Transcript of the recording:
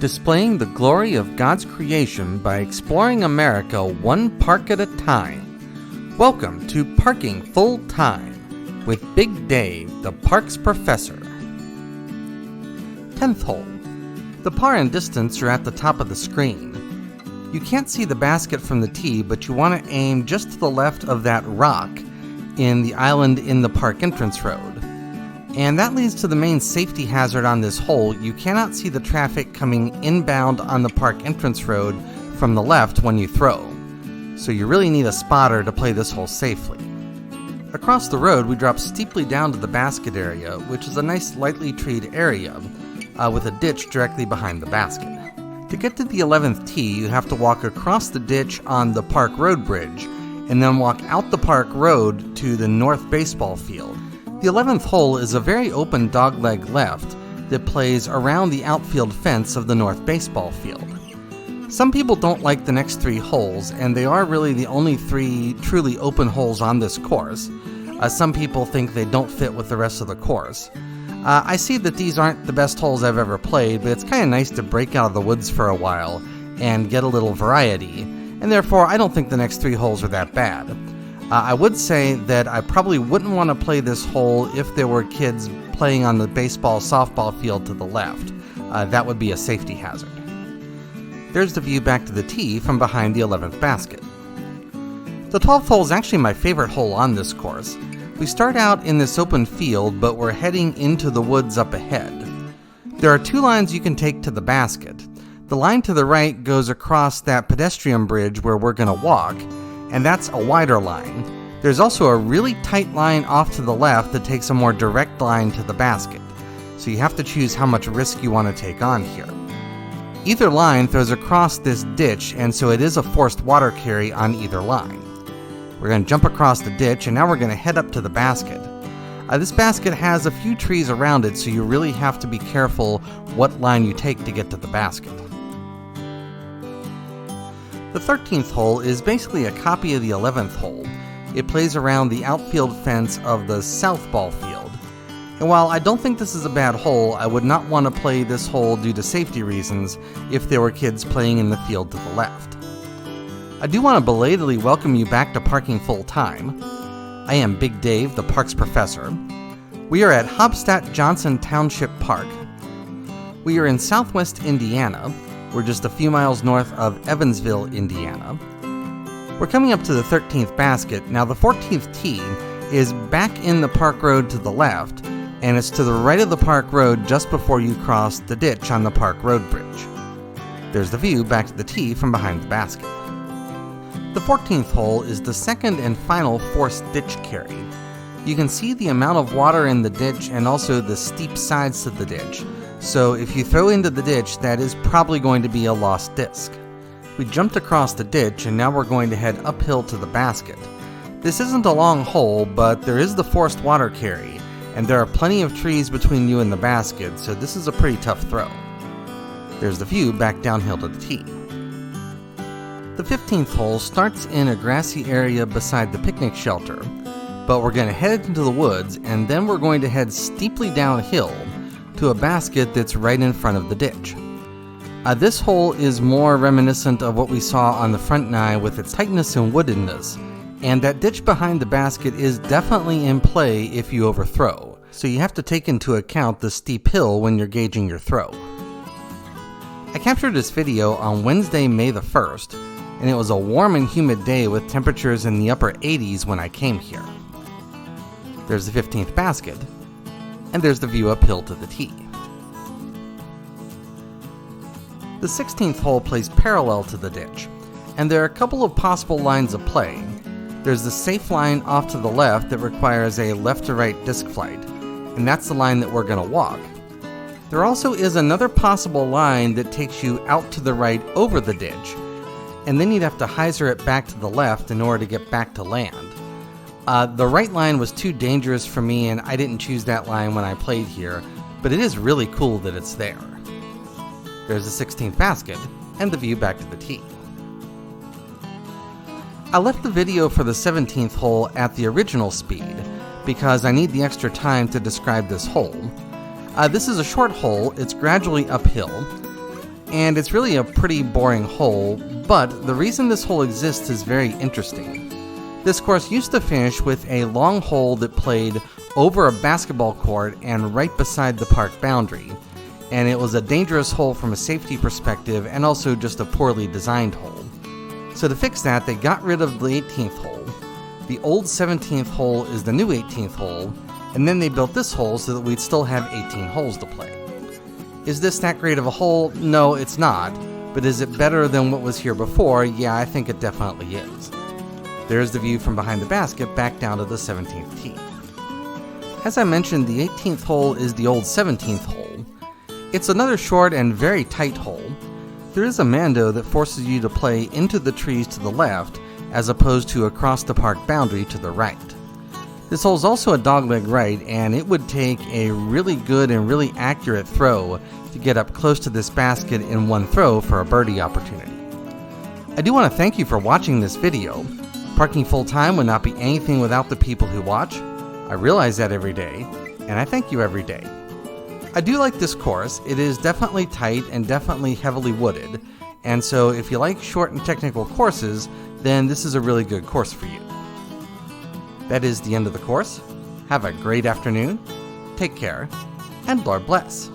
displaying the glory of God's creation by exploring America one park at a time. Welcome to Parking Full Time with Big Dave, the park's professor. 10th hole. The par and distance are at the top of the screen. You can't see the basket from the tee, but you want to aim just to the left of that rock in the island in the park entrance road. And that leads to the main safety hazard on this hole. You cannot see the traffic coming inbound on the park entrance road from the left when you throw. So you really need a spotter to play this hole safely. Across the road, we drop steeply down to the basket area, which is a nice lightly treed area with a ditch directly behind the basket. To get to the 11th tee, you have to walk across the ditch on the park road bridge and then walk out the park road to the north baseball field. The 11th hole is a very open dogleg left that plays around the outfield fence of the north baseball field. Some people don't like the next 3 holes, and they are really the only 3 truly open holes on this course. Some people think they don't fit with the rest of the course. I see that these aren't the best holes I've ever played, but it's kind of nice to break out of the woods for a while and get a little variety, and therefore I don't think the next 3 holes are that bad. I would say that I probably wouldn't want to play this hole if there were kids playing on the baseball-softball field to the left. That would be a safety hazard. There's the view back to the tee from behind the 11th basket. The 12th hole is actually my favorite hole on this course. We start out in this open field, but we're heading into the woods up ahead. There are 2 lines you can take to the basket. The line to the right goes across that pedestrian bridge where we're going to walk, and that's a wider line. There's also a really tight line off to the left that takes a more direct line to the basket, so you have to choose how much risk you want to take on here. Either line throws across this ditch, and so it is a forced water carry on either line. We're going to jump across the ditch, and now we're going to head up to the basket. This basket has a few trees around it, so you really have to be careful what line you take to get to the basket. The 13th hole is basically a copy of the 11th hole. It plays around the outfield fence of the south ball field. And while I don't think this is a bad hole, I would not want to play this hole due to safety reasons if there were kids playing in the field to the left. I do want to belatedly welcome you back to Parking Full Time. I am Big Dave, the park's professor. We are at Haubstadt Johnson Township Park. We are in southwest Indiana. We're just a few miles north of Evansville, Indiana. We're coming up to the 13th basket. Now the 14th tee is back in the park road to the left, and it's to the right of the park road just before you cross the ditch on the park road bridge. There's the view back to the tee from behind the basket. The 14th hole is the second and final forced ditch carry. You can see the amount of water in the ditch and also the steep sides to the ditch. So if you throw into the ditch, that is probably going to be a lost disc. We jumped across the ditch, and now we're going to head uphill to the basket. This isn't a long hole, but there is the forced water carry, and there are plenty of trees between you and the basket, so this is a pretty tough throw. There's the view back downhill to the tee. The 15th hole starts in a grassy area beside the picnic shelter, but we're going to head into the woods, and then we're going to head steeply downhill to a basket that's right in front of the ditch. This hole is more reminiscent of what we saw on the front nine with its tightness and woodenness, and that ditch behind the basket is definitely in play if you overthrow, so you have to take into account the steep hill when you're gauging your throw. I captured this video on Wednesday, May the 1st, and it was a warm and humid day with temperatures in the upper 80s when I came here. There's the 15th basket, and there's the view uphill to the tee. The 16th hole plays parallel to the ditch, and there are a couple of possible lines of play. There's the safe line off to the left that requires a left to right disc flight, and that's the line that we're going to walk. There also is another possible line that takes you out to the right over the ditch, and then you'd have to hyzer it back to the left in order to get back to land. The right line was too dangerous for me, and I didn't choose that line when I played here, but it is really cool that it's there. There's the 16th basket, and the view back to the tee. I left the video for the 17th hole at the original speed, because I need the extra time to describe this hole. This is a short hole, it's gradually uphill. and it's really a pretty boring hole, but the reason this hole exists is very interesting. This course used to finish with a long hole that played over a basketball court and right beside the park boundary, and it was a dangerous hole from a safety perspective and also just a poorly designed hole. So to fix that, they got rid of the 18th hole. The old 17th hole is the new 18th hole, and then they built this hole so that we'd still have 18 holes to play. Is this that great of a hole? No, it's not, but is it better than what was here before? Yeah, I think it definitely is. There's the view from behind the basket back down to the 17th tee. As I mentioned, the 18th hole is the old 17th hole. It's another short and very tight hole. There is a mando that forces you to play into the trees to the left as opposed to across the park boundary to the right. This hole is also a dogleg right, and it would take a really good and really accurate throw to get up close to this basket in one throw for a birdie opportunity. I do want to thank you for watching this video. Parking full-time would not be anything without the people who watch. I realize that every day, and I thank you every day. I do like this course. It is definitely tight and definitely heavily wooded, and so if you like short and technical courses, then this is a really good course for you. That is the end of the course. Have a great afternoon, take care, and Lord bless.